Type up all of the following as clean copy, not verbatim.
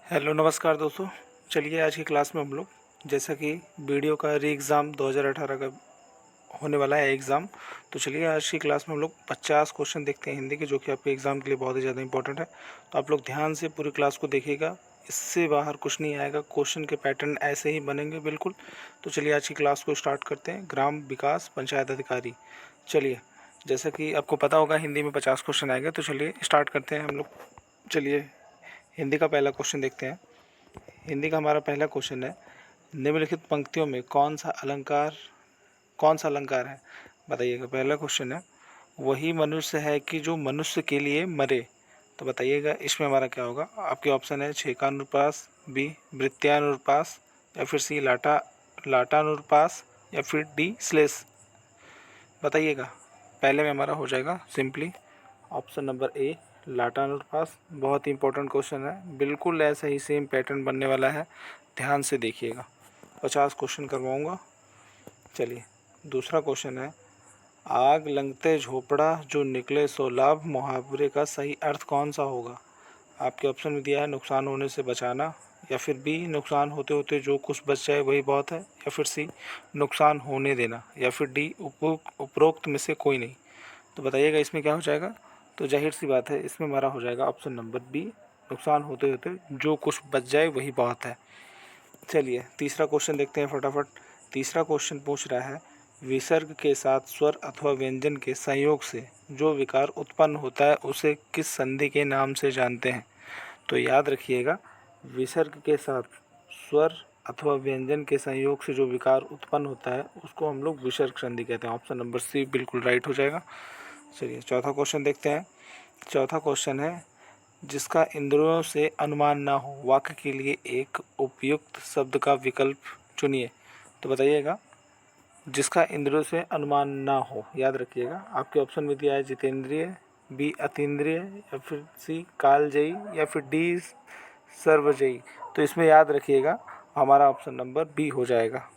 Hello नमस्कार दोस्तों। चलिए आज की क्लास में हम लोग जैसा कि वीडियो का री एग्ज़ाम 2018 का होने वाला है एग्ज़ाम। तो चलिए आज की क्लास में हम लोग 50 क्वेश्चन देखते हैं हिंदी के, जो कि आपके एग्ज़ाम के लिए बहुत ही ज़्यादा इंपॉर्टेंट है। तो आप लोग ध्यान से पूरी क्लास को देखिएगा, इससे बाहर कुछ नहीं आएगा। क्वेश्चन के पैटर्न ऐसे ही बनेंगे बिल्कुल। तो चलिए आज की क्लास को स्टार्ट करते हैं। ग्राम विकास पंचायत अधिकारी। चलिए जैसा कि आपको पता होगा हिंदी में 50 क्वेश्चन आएंगे। तो चलिए स्टार्ट करते हैं हम लोग। चलिए हिंदी का पहला क्वेश्चन देखते हैं। हिंदी का हमारा पहला क्वेश्चन है, निम्नलिखित पंक्तियों में कौन सा अलंकार है? बताइएगा। पहला क्वेश्चन है, वही मनुष्य है कि जो मनुष्य के लिए मरे। तो बताइएगा इसमें हमारा क्या होगा। आपके ऑप्शन है छेकानुप्रास, बी वृत्यानुप्रास, या फिर सी लाटानुप्रास, या फिर डी श्लेष। बताइएगा। पहले में हमारा हो जाएगा सिंपली ऑप्शन नंबर ए लाटानुप्रास। बहुत ही इंपॉर्टेंट क्वेश्चन है, बिल्कुल ऐसा ही सेम पैटर्न बनने वाला है, ध्यान से देखिएगा। 50 क्वेश्चन करवाऊँगा। चलिए दूसरा क्वेश्चन है, आग लगते झोपड़ा जो निकले सो लाभ, मुहावरे का सही अर्थ कौन सा होगा? आपके ऑप्शन में दिया है नुकसान होने से बचाना, या फिर बी नुकसान होते होते जो कुछ बच जाए वही बहुत है, या फिर सी नुकसान होने देना, या फिर डी उपरोक्त में से कोई नहीं। तो बताइएगा इसमें क्या हो जाएगा। तो जाहिर सी बात है इसमें हमारा हो जाएगा ऑप्शन नंबर बी, नुकसान होते होते जो कुछ बच जाए वही बहुत है। चलिए तीसरा क्वेश्चन देखते हैं फटाफट। तीसरा क्वेश्चन पूछ रहा है, विसर्ग के साथ स्वर अथवा व्यंजन के संयोग से जो विकार उत्पन्न होता है उसे किस संधि के नाम से जानते हैं? तो याद रखिएगा, विसर्ग के साथ स्वर अथवा व्यंजन के संयोग से जो विकार उत्पन्न होता है उसको हम लोग विसर्ग संधि कहते हैं। ऑप्शन नंबर सी बिल्कुल राइट हो जाएगा। चलिए चौथा क्वेश्चन देखते हैं। चौथा क्वेश्चन है, जिसका इंद्रियों से अनुमान ना हो, वाक्य के लिए एक उपयुक्त शब्द का विकल्प चुनिए। तो बताइएगा, जिसका इंद्रियों से अनुमान ना हो, याद रखिएगा आपके ऑप्शन में दिया है जितेंद्रिय, बी अतीन्द्रिय, या फिर सी कालजयी, या फिर डी सर्वजयी। तो इसमें याद रखिएगा हमारा ऑप्शन नंबर बी हो जाएगा,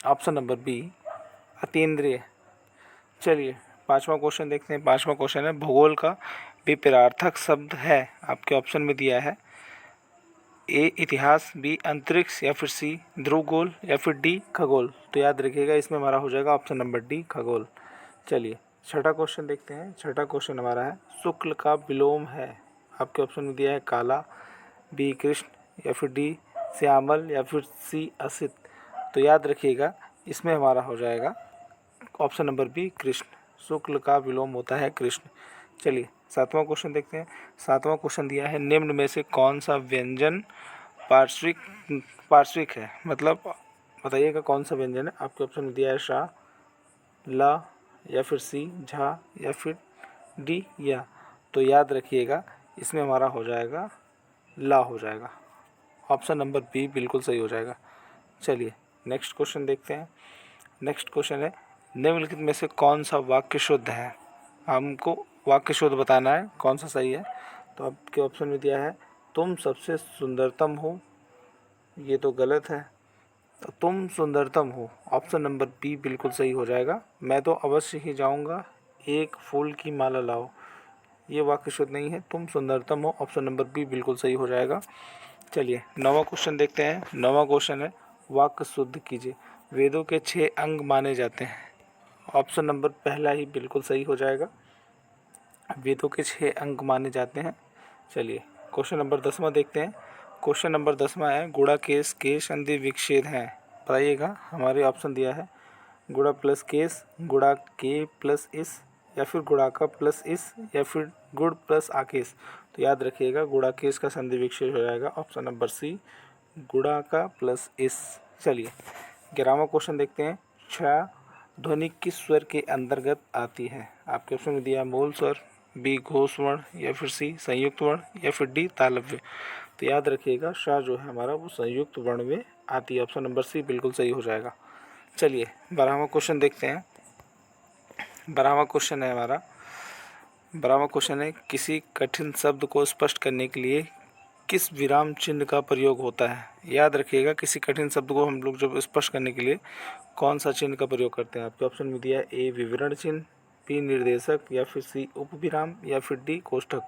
ऑप्शन नंबर बी अतीन्द्रिय। चलिए पांचवा क्वेश्चन देखते हैं। पांचवा क्वेश्चन है, भूगोल का विपरीतार्थक शब्द है। आपके ऑप्शन में दिया है ए इतिहास, बी अंतरिक्ष, या फिर सी ध्रुवगोल, या फिर डी खगोल। तो याद रखिएगा इसमें हमारा हो जाएगा ऑप्शन नंबर डी खगोल। चलिए छठा क्वेश्चन देखते हैं। छठा क्वेश्चन हमारा है, शुक्ल का विलोम है। आपके ऑप्शन में दिया है काला, बी कृष्ण, या फिर डी श्यामल, या फिर सी असित। तो याद रखिएगा इसमें हमारा हो जाएगा ऑप्शन नंबर बी कृष्ण। शुक्ल का विलोम होता है कृष्ण। चलिए सातवां क्वेश्चन देखते हैं। सातवां क्वेश्चन दिया है, निम्न में से कौन सा व्यंजन पार्श्विक पार्श्विक है? मतलब बताइएगा कौन सा व्यंजन है। आपके ऑप्शन में दिया है शाह, ला, या फिर सी झा, या फिर डी या। तो याद रखिएगा इसमें हमारा हो जाएगा ला हो जाएगा, ऑप्शन नंबर बी बिल्कुल सही हो जाएगा। चलिए नेक्स्ट क्वेश्चन देखते हैं। नेक्स्ट क्वेश्चन है, निम्नलिखित में से कौन सा वाक्य शुद्ध है? हमको वाक्य शुद्ध बताना है कौन सा सही है। तो आपके ऑप्शन में दिया है, तुम सबसे सुंदरतम हो। ये तो गलत है, तो तुम सुंदरतम हो, ऑप्शन नंबर बी बिल्कुल सही हो जाएगा। मैं तो अवश्य ही जाऊंगा, एक फूल की माला लाओ। ये वाक्य शुद्ध नहीं है, तुम सुंदरतम हो, ऑप्शन नंबर बी बिल्कुल सही हो जाएगा। चलिए नौवां क्वेश्चन देखते हैं। नौवां क्वेश्चन है, वाक्य शुद्ध कीजिए। वेदों के 6 अंग माने जाते हैं। ऑप्शन नंबर पहला ही बिल्कुल सही हो जाएगा, वेदों के 6 अंग माने जाते हैं। चलिए क्वेश्चन नंबर 10वां देखते हैं। क्वेश्चन नंबर 10वां है, गुणा केस के संधि विच्छेद हैं। बताइएगा, हमारे ऑप्शन दिया है गुणा प्लस केस, गुणा के प्लस इस, या फिर गुणा का प्लस इस, या फिर गुण प्लस आकेश। तो याद रखिएगा गुणा केस का संधि विच्छेद हो जाएगा, ऑप्शन नंबर सी गुणा का प्लस इस। चलिए 11वां क्वेश्चन देखते हैं। छा ध्वनि किस स्वर के अंतर्गत आती है? आपके ऑप्शन में दिया मूल स्वर, बी घोष वर्ण, या फिर सी संयुक्त वर्ण, या फिर डी तालव्य। तो याद रखिएगा शाह जो है हमारा वो संयुक्त वर्ण में आती है, ऑप्शन नंबर सी बिल्कुल सही हो जाएगा। चलिए 12वां क्वेश्चन देखते हैं। 12वां क्वेश्चन है हमारा, 12वां क्वेश्चन है, किसी कठिन शब्द को स्पष्ट करने के लिए किस विराम चिन्ह का प्रयोग होता है? याद रखिएगा किसी कठिन शब्द को हम लोग जब स्पष्ट करने के लिए कौन सा चिन्ह का प्रयोग करते हैं। आपके ऑप्शन में दिया है ए विवरण चिन्ह, बी निर्देशक, या फिर सी उप विराम, या फिर डी कोष्ठक।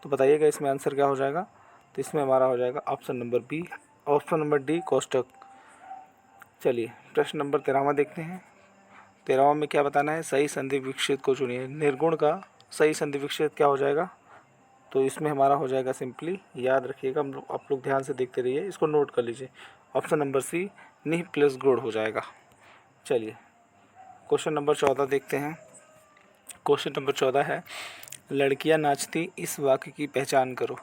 तो बताइएगा इसमें आंसर क्या हो जाएगा। तो इसमें हमारा हो जाएगा option number B, option number D कोष्ठक। चलिए प्रश्न नंबर 13वां देखते हैं। 13वां में क्या बताना है, सही संधि विच्छेद को चुनिए। निर्गुण का सही संधि विच्छेद क्या हो जाएगा, तो इसमें हमारा हो जाएगा सिंपली, याद रखिएगा, आप लोग ध्यान से देखते रहिए, इसको नोट कर लीजिए, ऑप्शन नंबर सी निह प्लस गुण हो जाएगा। चलिए क्वेश्चन नंबर 14 देखते हैं। क्वेश्चन नंबर 14 है, लड़कियां नाचती इस वाक्य की पहचान करो।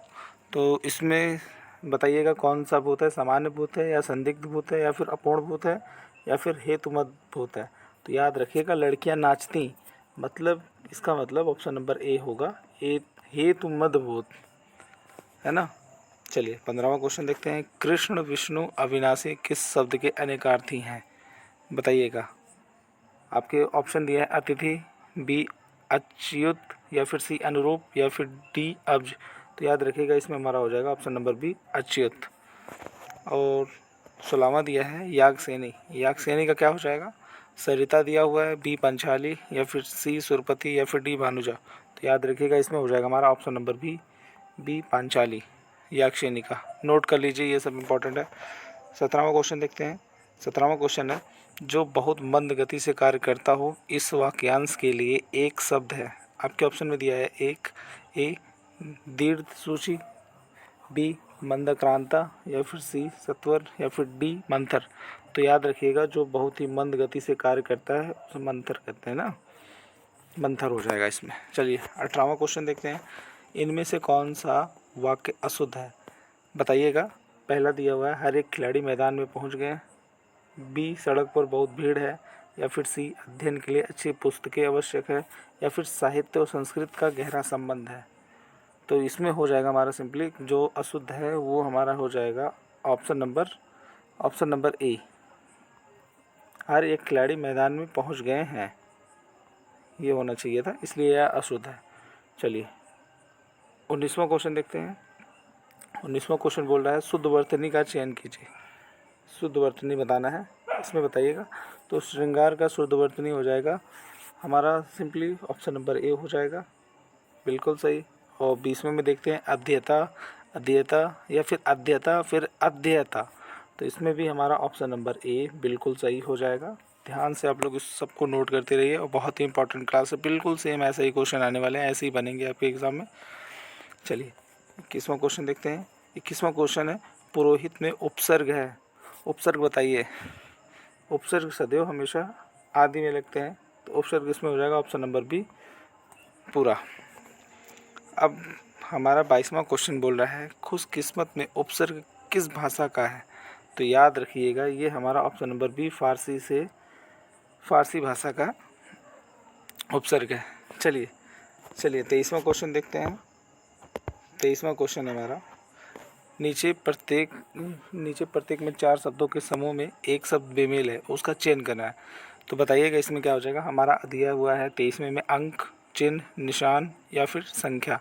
तो इसमें बताइएगा कौन सा भूत है, सामान्य भूत है या संदिग्ध भूत है या फिर अपूर्ण भूत है या फिर हेतुमद भूत है। तो याद रखिएगा लड़कियां नाचती, मतलब इसका मतलब ऑप्शन नंबर ए होगा, ए हेतुमद भूत, है ना। चलिए 15वां क्वेश्चन देखते हैं। कृष्ण विष्णु अविनाशी किस शब्द के अनेकार्थी हैं, बताइएगा। आपके ऑप्शन दिया है अतिथि, बी अच्युत, या फिर सी अनुरूप, या फिर डी अब्ज। तो याद रखिएगा इसमें हमारा हो जाएगा ऑप्शन नंबर बी अच्युत। और 16वां दिया है यागसेनी, यागसेनी का क्या हो जाएगा, सरिता दिया हुआ है, बी पंचाली, या फिर सी सुरपति, या फिर डी भानुजा। तो याद रखिएगा इसमें हो जाएगा हमारा ऑप्शन नंबर बी पांचाली, यागसेनी का, नोट कर लीजिए, ये सब इंपॉर्टेंट है। 17वां क्वेश्चन देखते हैं। 17वां क्वेश्चन है, जो बहुत मंद गति से कार्य करता हो इस वाक्यांश के लिए एक शब्द है। आपके ऑप्शन में दिया है एक, ए दीर्घ सूची, बी मंदक्रांता, या फिर सी सत्वर, या फिर डी मंथर। तो याद रखिएगा जो बहुत ही मंद गति से कार्य करता है उसे मंथर कहते हैं ना, मंथर हो जाएगा इसमें। चलिए 18वां क्वेश्चन देखते हैं। इनमें से कौन सा वाक्य अशुद्ध है, बताइएगा। पहला दिया हुआ है हर एक खिलाड़ी मैदान में पहुंच गए, बी सड़क पर बहुत भीड़ है, या फिर सी अध्ययन के लिए अच्छी पुस्तकें आवश्यक है, या फिर साहित्य और संस्कृत का गहरा संबंध है। तो इसमें हो जाएगा हमारा सिंपली जो अशुद्ध है वो हमारा हो जाएगा ऑप्शन नंबर ए, हर एक खिलाड़ी मैदान में पहुंच गए हैं, ये होना चाहिए था, इसलिए यह अशुद्ध है। चलिए 19वां क्वेश्चन देखते हैं। 19वां क्वेश्चन बोल रहा है शुद्ध वर्तनी का चयन कीजिए। शुद्ध वर्तनी बताना है, इसमें बताइएगा। तो श्रृंगार का शुद्ध वर्तनी हो जाएगा हमारा सिंपली ऑप्शन नंबर ए हो जाएगा, बिल्कुल सही। और 20वें में देखते हैं अध्येता या फिर अध्येता फिर अध्येता। तो इसमें भी हमारा ऑप्शन नंबर ए बिल्कुल सही हो जाएगा। ध्यान से आप लोग इस सबको नोट करते रहिए, और बहुत ही इंपॉर्टेंट क्लास है, बिल्कुल सेम ऐसे ही क्वेश्चन आने वाले हैं, ऐसे ही बनेंगे आपके एग्ज़ाम में। चलिए 21वां क्वेश्चन देखते हैं। 21वां क्वेश्चन है पुरोहित में उपसर्ग है, उपसर्ग बताइए। उपसर्ग सदैव हमेशा आदि में लगते हैं, तो उपसर्ग इसमें हो जाएगा ऑप्शन नंबर बी पूरा। अब हमारा 22वां क्वेश्चन बोल रहा है खुशकिस्मत में उपसर्ग किस भाषा का है। तो याद रखिएगा ये हमारा ऑप्शन नंबर बी फारसी भाषा का उपसर्ग है। चलिए 23वां क्वेश्चन देखते हैं। 23वां क्वेश्चन हमारा नीचे प्रत्येक में 4 शब्दों के समूह में एक शब्द बेमेल है, उसका चयन करना है। तो बताइएगा इसमें क्या हो जाएगा, हमारा दिया हुआ है 23वें में अंक, चिन्ह, निशान या फिर संख्या।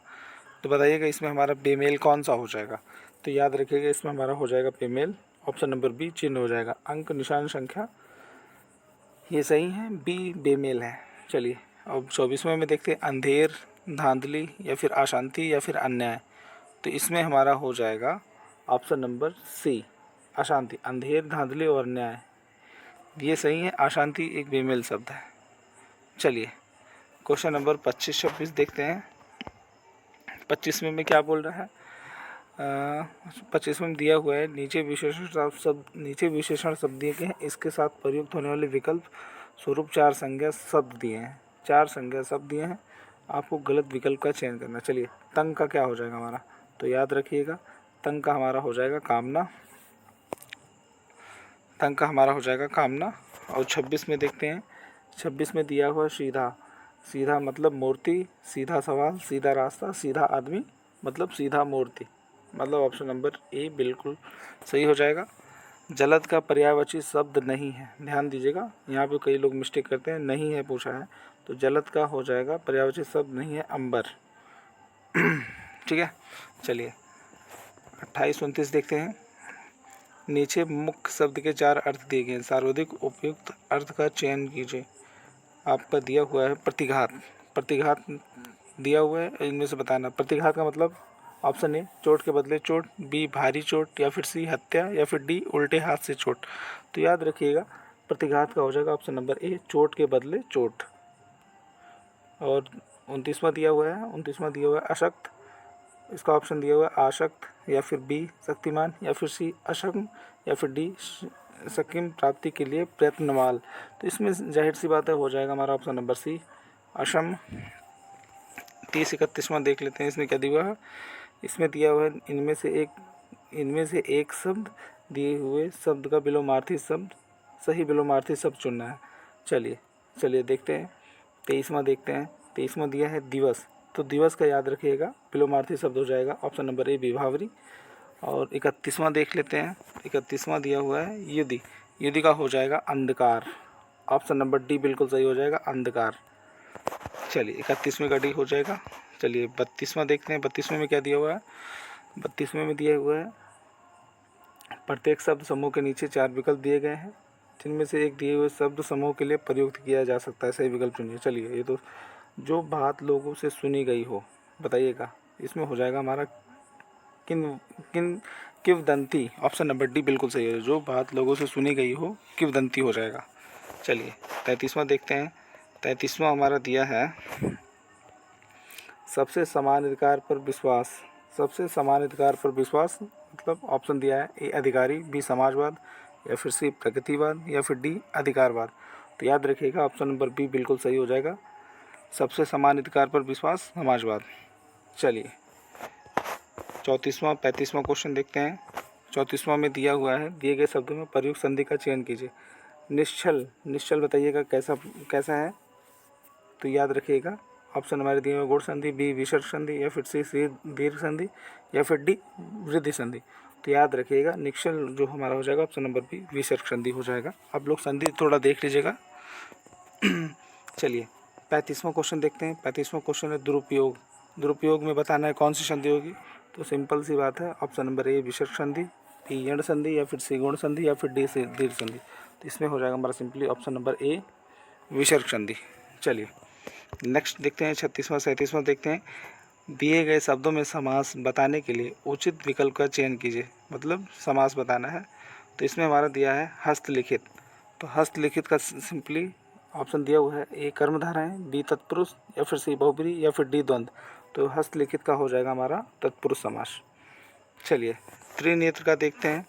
तो बताइएगा इसमें हमारा बेमेल कौन सा हो जाएगा। तो याद रखिएगा इसमें हमारा हो जाएगा बेमेल ऑप्शन नंबर बी चिन्ह हो जाएगा, अंक निशान संख्या ये सही है, बी बेमेल है। चलिए अब 24वें में देखते हैं अंधेर, धांधली या फिर अशांति या फिर अन्याय। तो इसमें हमारा हो जाएगा ऑप्शन नंबर सी अशांति, अंधेर धांधली और अन्याय ये सही है, अशांति एक बेमेल शब्द है। चलिए क्वेश्चन नंबर 25-26 देखते हैं। 25वें में क्या बोल रहा है, 25वें में दिया हुआ है नीचे विशेषण शब्द दिए गए हैं, इसके साथ प्रयुक्त होने वाले विकल्प स्वरूप 4 संज्ञा शब्द दिए हैं, 4 संज्ञा शब्द दिए हैं, आपको गलत विकल्प का चयन करना। चलिए तंग का क्या हो जाएगा हमारा, तो याद रखिएगा तंग का हमारा हो जाएगा कामना, तंग का हमारा हो जाएगा कामना। और 26 में देखते हैं, 26 में दिया हुआ सीधा मतलब मूर्ति, सीधा सवाल, सीधा रास्ता, सीधा आदमी मतलब सीधा मूर्ति, मतलब ऑप्शन नंबर ए बिल्कुल सही हो जाएगा। जलद का पर्यायवाची शब्द नहीं है, ध्यान दीजिएगा, यहाँ पे कई लोग मिस्टेक करते हैं, नहीं है पूछा है, तो जलद का हो जाएगा पर्यायवाची शब्द नहीं है अंबर। ठीक है चलिए 28-29 देखते हैं। नीचे मुख्य शब्द के 4 अर्थ दिए गए हैं, सर्वाधिक उपयुक्त अर्थ का चयन कीजिए। आपका दिया हुआ है प्रतिघात दिया हुआ है, इनमें से बताना। प्रतिघात का मतलब ऑप्शन ए चोट के बदले चोट, बी भारी चोट, या फिर सी हत्या, या फिर डी उल्टे हाथ से चोट। तो याद रखिएगा प्रतिघात का हो जाएगा ऑप्शन नंबर ए चोट के बदले चोट। और 29वां दिया हुआ है, 29वां दिया हुआ है अशक्त, इसका ऑप्शन दिया हुआ है आशक्त, या फिर बी शक्तिमान, या फिर सी अक्षम, या फिर डी सकिम प्राप्ति के लिए प्रयत्नवाल। तो इसमें जाहिर सी बात है हो जाएगा हमारा ऑप्शन नंबर सी अक्षम। 30-31वां देख लेते हैं इसमें क्या दिया हुआ है। इसमें दिया हुआ है इनमें से एक शब्द दिए हुए शब्द का विलोमार्थी शब्द, सही विलोमार्थी शब्द चुनना है। चलिए देखते हैं। 23वां देखते हैं। 23वां दिया है दिवस, तो दिवस का याद रखिएगा विलोमार्थी शब्द हो जाएगा ऑप्शन नंबर ए विभावरी। और 31वां देख लेते हैं। 31वां दिया हुआ है युद्धि, युद्धि का हो जाएगा अंधकार, ऑप्शन नंबर डी बिल्कुल सही हो जाएगा अंधकार। चलिए 31वें का डी हो जाएगा। चलिए 32वां देखते हैं। 32वें में क्या दिया हुआ है। 32वें में दिया हुआ है प्रत्येक शब्द समूह के नीचे 4 विकल्प दिए गए हैं, जिनमें से एक दिए हुए शब्द समूह के लिए प्रयुक्त किया जा सकता है, सही विकल्प चुनिए। चलिए ये तो जो बात लोगों से सुनी गई हो, बताइएगा इसमें हो जाएगा हमारा किन किन किवदंती, ऑप्शन नंबर डी बिल्कुल सही है। जो बात लोगों से सुनी गई हो किवदंती हो जाएगा। चलिए 33वां देखते हैं। 33वां हमारा दिया है सबसे समान अधिकार पर विश्वास। सबसे समान अधिकार पर विश्वास मतलब ऑप्शन दिया है ए अधिकारी, बी समाजवाद, या फिर सी प्रगतिवाद, या फिर डी अधिकारवाद। तो याद रखिएगा ऑप्शन नंबर बी बिल्कुल सही हो जाएगा, सबसे समान अधिकार पर विश्वास समाजवाद। चलिए 35वां क्वेश्चन देखते हैं। 34वां में दिया हुआ है दिए गए शब्दों में प्रयुक्त संधि का चयन कीजिए। निश्चल, निश्चल बताइएगा कैसा है। तो याद रखिएगा ऑप्शन हमारे दिए हुए गुण संधि, बी विसर्ग संधि, या फिर सी दीर्घ संधि, या फिर डी वृद्धि संधि। तो याद रखिएगा निश्चल जो हमारा हो जाएगा ऑप्शन नंबर बी विसर्ग संधि हो जाएगा। आप लोग संधि थोड़ा देख लीजिएगा। चलिए 35वां क्वेश्चन देखते हैं। 35वां क्वेश्चन है दुरुपयोग। दुरुपयोग में बताना है कौन सी संधि होगी। तो सिंपल सी बात है ऑप्शन नंबर ए विसर्ग संधि, बी यण संधि, या फिर सी गुण संधि, या फिर डी से दीर्घ संधि। तो इसमें हो जाएगा हमारा सिंपली ऑप्शन नंबर ए विसर्ग संधि। चलिए नेक्स्ट देखते हैं 36वां 37वां देखते हैं। दिए गए शब्दों में समास बताने के लिए उचित विकल्प का चयन कीजिए, मतलब समास बताना है। तो इसमें हमारा दिया है हस्तलिखित। तो हस्तलिखित का सिंपली ऑप्शन दिया हुआ है ए कर्मधारय, बी तत्पुरुष, या फिर सी बहुब्री, या फिर डी द्वंद्व। तो हस्तलिखित का हो जाएगा हमारा तत्पुरुष समास। चलिए त्रिनेत्र का देखते हैं।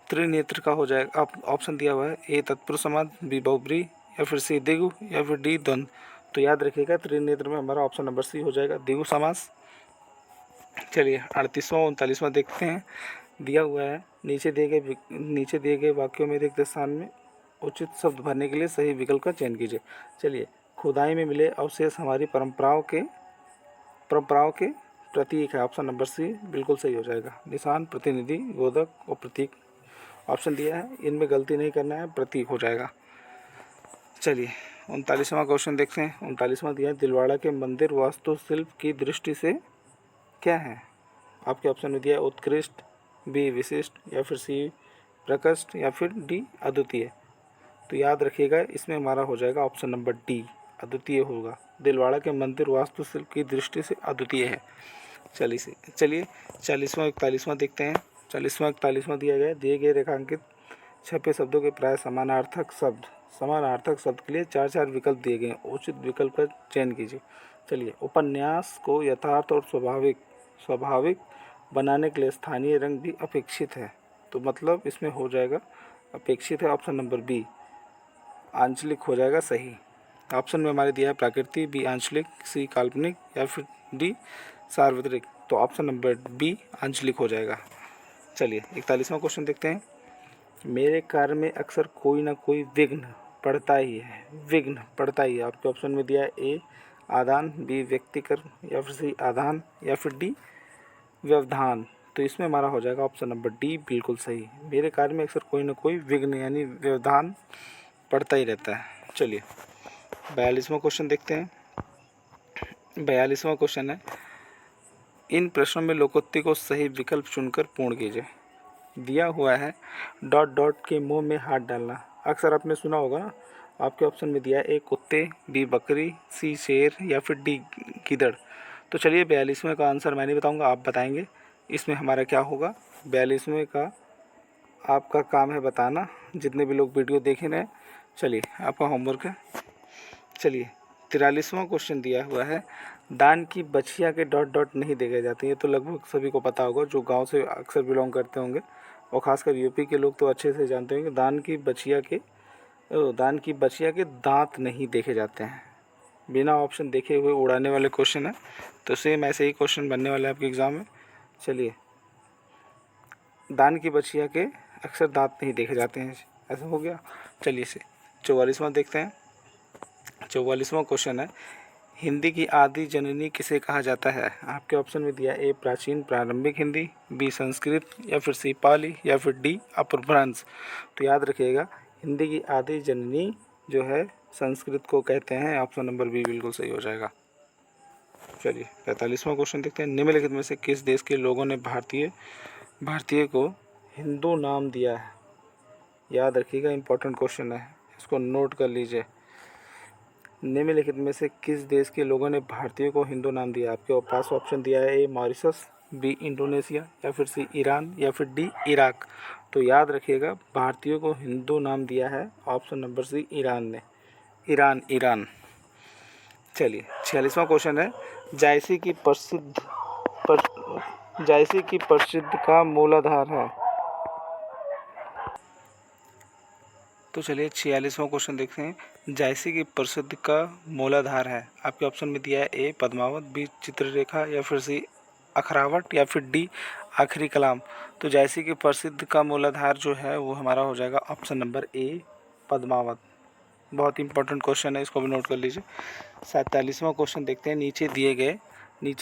त्रिनेत्र का हो जाएगा ऑप्शन दिया हुआ है ए तत्पुरुष समास, बी बहुब्री, या फिर सी दिगु, या फिर डी द्वंद्व। तो याद रखिएगा त्रिनेत्र में हमारा ऑप्शन नंबर सी हो जाएगा दिगु समास। चलिए 38वां 39वां देखते हैं। दिया हुआ है नीचे दिए गए वाक्यों में रिक्त स्थान में उचित शब्द भरने के लिए सही विकल्प का चयन कीजिए। चलिए खुदाई में मिले अवशेष हमारी परंपराओं के प्रतीक है, ऑप्शन नंबर सी बिल्कुल सही हो जाएगा। निशान, प्रतिनिधि, बोधक और प्रतीक ऑप्शन दिया है, इनमें गलती नहीं करना है, प्रतीक हो जाएगा। चलिए 39वां क्वेश्चन देखते हैं। 39वां दिया है दिलवाड़ा के मंदिर वास्तुशिल्प की दृष्टि से क्या है। आपके ऑप्शन में दिया है उत्कृष्ट, बी विशिष्ट, या फिर सी प्रकृष्ट, या फिर डी अद्वितीय। तो याद रखिएगा इसमें हमारा हो जाएगा ऑप्शन नंबर डी अद्वितीय होगा। दिलवाड़ा के मंदिर वास्तुशिल्प की दृष्टि से अद्वितीय है। चलिए 40वां 41वां देखते हैं। 40वां 41वां दिया गया दिए गए रेखांकित छपे शब्दों के प्राय समानार्थक शब्द के लिए 4 विकल्प दिए गए हैं, उचित विकल्प का चयन कीजिए। चलिए उपन्यास को यथार्थ और स्वाभाविक बनाने के लिए स्थानीय रंग भी अपेक्षित है। तो मतलब इसमें हो जाएगा अपेक्षित है ऑप्शन नंबर बी आंचलिक हो जाएगा सही। ऑप्शन में हमारे दिया है प्रकृति, बी आंचलिक, सी काल्पनिक, या फिर डी सार्वत्रिक। तो ऑप्शन नंबर बी आंचलिक हो जाएगा। चलिए 41वां क्वेश्चन देखते हैं। मेरे कार्य में अक्सर कोई ना कोई विघ्न पड़ता ही है। आपके ऑप्शन में दिया है ए आदान, बी व्यक्तिकर, या फिर सी आधान, या फिर डी व्यवधान। तो इसमें हमारा हो जाएगा ऑप्शन नंबर डी बिल्कुल सही। मेरे कार्य में अक्सर कोई ना कोई विघ्न यानी व्यवधान पड़ता ही रहता है। चलिए 42वां क्वेश्चन देखते हैं। 42वां क्वेश्चन है इन प्रश्नों में लोकोक्ति को सही विकल्प चुनकर पूर्ण कीजिए। दिया हुआ है डॉट के मुंह में हाथ डालना। अक्सर आपने सुना होगा ना। आपके ऑप्शन में दिया है ए कुत्ते, बी बकरी, सी शेर, या फिर डी गीदड़। तो चलिए 42वें का आंसर मैं नहीं बताऊँगा, आप बताएंगे। इसमें हमारा क्या होगा, 42वें का आपका काम है बताना, जितने भी लोग वीडियो देख रहे हैं। चलिए आपका होमवर्क है। चलिए 43वां क्वेश्चन दिया हुआ है, दान की बछिया के डॉट डॉट नहीं देखे जाते। ये तो लगभग सभी को पता होगा, जो गांव से अक्सर बिलोंग करते होंगे, और ख़ासकर यूपी के लोग तो अच्छे से जानते होंगे। दान की बछिया के दांत नहीं देखे जाते हैं। बिना ऑप्शन देखे हुए उड़ाने वाले क्वेश्चन है, तो सेम ऐसे ही क्वेश्चन बनने वाले हैं आपके एग्ज़ाम में। चलिए, दान की बछिया के अक्सर दांत नहीं देखे जाते हैं, ऐसा हो गया। चलिए इसे 44वां देखते हैं। 44वां क्वेश्चन है, हिंदी की आदि जननी किसे कहा जाता है। आपके ऑप्शन में दिया ए प्राचीन प्रारंभिक हिंदी, बी संस्कृत, या फिर सी पाली, या फिर डी अपभ्रंश। तो याद रखिएगा, हिंदी की आदि जननी जो है संस्कृत को कहते हैं। ऑप्शन नंबर बी बिल्कुल सही हो जाएगा। चलिए 45वां क्वेश्चन देखते हैं, निम्नलिखित में से किस देश के लोगों ने भारतीय को हिंदू नाम दिया है। याद रखिएगा, इंपॉर्टेंट क्वेश्चन है, इसको नोट कर लीजिए। निम्नलिखित में से किस देश के लोगों ने भारतीय को हिंदू नाम दिया। आपके पास ऑप्शन दिया है ए मॉरिशस, बी इंडोनेशिया, या फिर सी ईरान, या फिर डी इराक। तो याद रखिएगा, भारतीयों को हिंदू नाम दिया है ऑप्शन नंबर सी ईरान ने। ईरान। चलिए 46वां क्वेश्चन है, जायसी की प्रसिद्ध का मूलाधार है। तो चलिए 46वां क्वेश्चन देखते हैं, जायसी की प्रसिद्ध का मूलाधार है। आपके ऑप्शन में दिया है ए पद्मावत, बी चित्ररेखा, या फिर सी अखरावट, या फिर डी आखिरी कलाम। तो जायसी की प्रसिद्ध का मूलाधार जो है वो हमारा हो जाएगा ऑप्शन नंबर ए पद्मावत। बहुत इंपॉर्टेंट क्वेश्चन है, इसको भी नोट कर लीजिए। 47वां क्वेश्चन देखते हैं, नीचे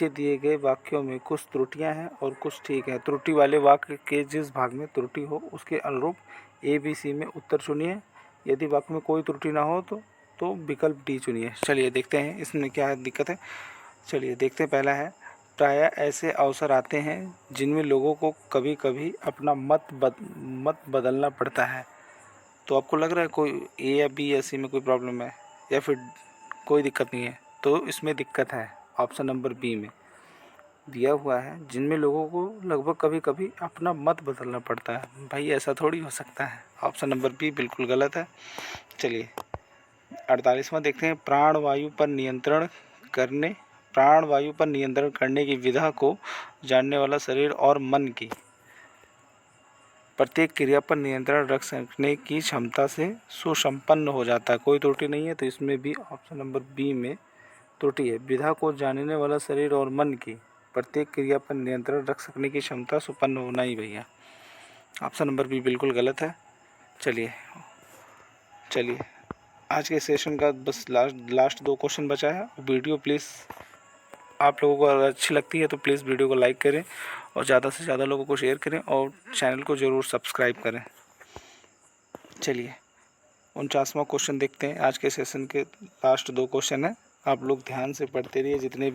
दिए गए वाक्यों में कुछ त्रुटियां हैं और कुछ ठीक है। त्रुटि वाले वाक्य के जिस भाग में त्रुटि हो उसके अनुरूप ए बी सी में उत्तर चुनिए। यदि वाक्य में कोई त्रुटि ना हो तो विकल्प डी चुनिए। चलिए देखते हैं इसमें क्या दिक्कत है। चलिए देखते हैं, पहला है, प्रायः ऐसे अवसर आते हैं जिनमें लोगों को कभी कभी अपना मत बदलना पड़ता है। तो आपको लग रहा है कोई ए या बी या सी में कोई प्रॉब्लम है, या फिर कोई दिक्कत नहीं है। तो इसमें दिक्कत है ऑप्शन नंबर बी में दिया हुआ है, जिनमें लोगों को लगभग कभी कभी अपना मत बदलना पड़ता है। भाई ऐसा थोड़ी हो सकता है। ऑप्शन नंबर बी बिल्कुल गलत है। चलिए 48वां देखते हैं, प्राणवायु पर नियंत्रण करने की विधा को जानने वाला शरीर और मन की प्रत्येक क्रिया पर नियंत्रण रख सकने की क्षमता से सुसंपन्न हो जाता है। कोई त्रुटि नहीं है, तो इसमें भी ऑप्शन नंबर बी में त्रुटि है। विधा को जानने वाला शरीर और मन की प्रत्येक क्रिया पर नियंत्रण रख सकने की क्षमता सुपन्न होना ही भैया। ऑप्शन नंबर बी बिल्कुल गलत है। चलिए आज के सेशन का बस लास्ट 2 क्वेश्चन बचा है। वीडियो प्लीज़ आप लोगों को अगर अच्छी लगती है तो प्लीज़ वीडियो को लाइक करें और ज़्यादा से ज़्यादा लोगों को शेयर करें और चैनल को ज़रूर सब्सक्राइब करें। चलिए 49वां क्वेश्चन देखते हैं। आज के सेशन के लास्ट 2 क्वेश्चन हैं। आप लोग ध्यान से पढ़ते रहिए। जितने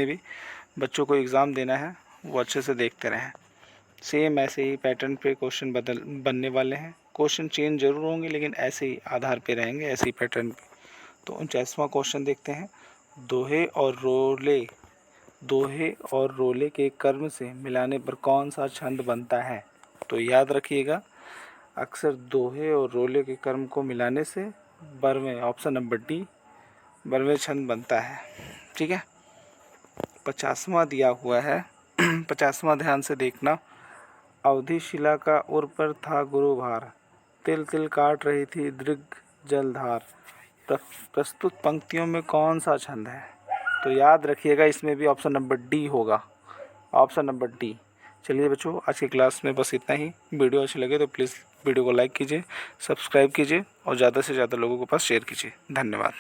भी बच्चों को एग्ज़ाम देना है वो अच्छे से देखते रहें। सेम ऐसे ही पैटर्न पे क्वेश्चन बनने वाले हैं। क्वेश्चन चेंज ज़रूर होंगे, लेकिन ऐसे ही आधार पे रहेंगे, ऐसे ही पैटर्न पे। तो 49वां क्वेश्चन देखते हैं, दोहे और रोले के कर्म से मिलाने पर कौन सा छंद बनता है। तो याद रखिएगा, अक्सर दोहे और रोले के कर्म को मिलाने से बरवें, ऑप्शन नंबर डी, बरवें छंद बनता है। ठीक है। 50वां दिया हुआ है 50वां ध्यान से देखना, अवधि शिला का उर पर था गुरु भार, तिल तिल काट रही थी दृग जलधार। प्रस्तुत पंक्तियों में कौन सा छंद है। तो याद रखिएगा, इसमें भी ऑप्शन नंबर डी होगा, ऑप्शन नंबर डी। चलिए बच्चों, आज की क्लास में बस इतना ही। वीडियो अच्छी लगे तो प्लीज़ वीडियो को लाइक कीजिए, सब्सक्राइब कीजिए और ज़्यादा से ज़्यादा लोगों के पास शेयर कीजिए। धन्यवाद।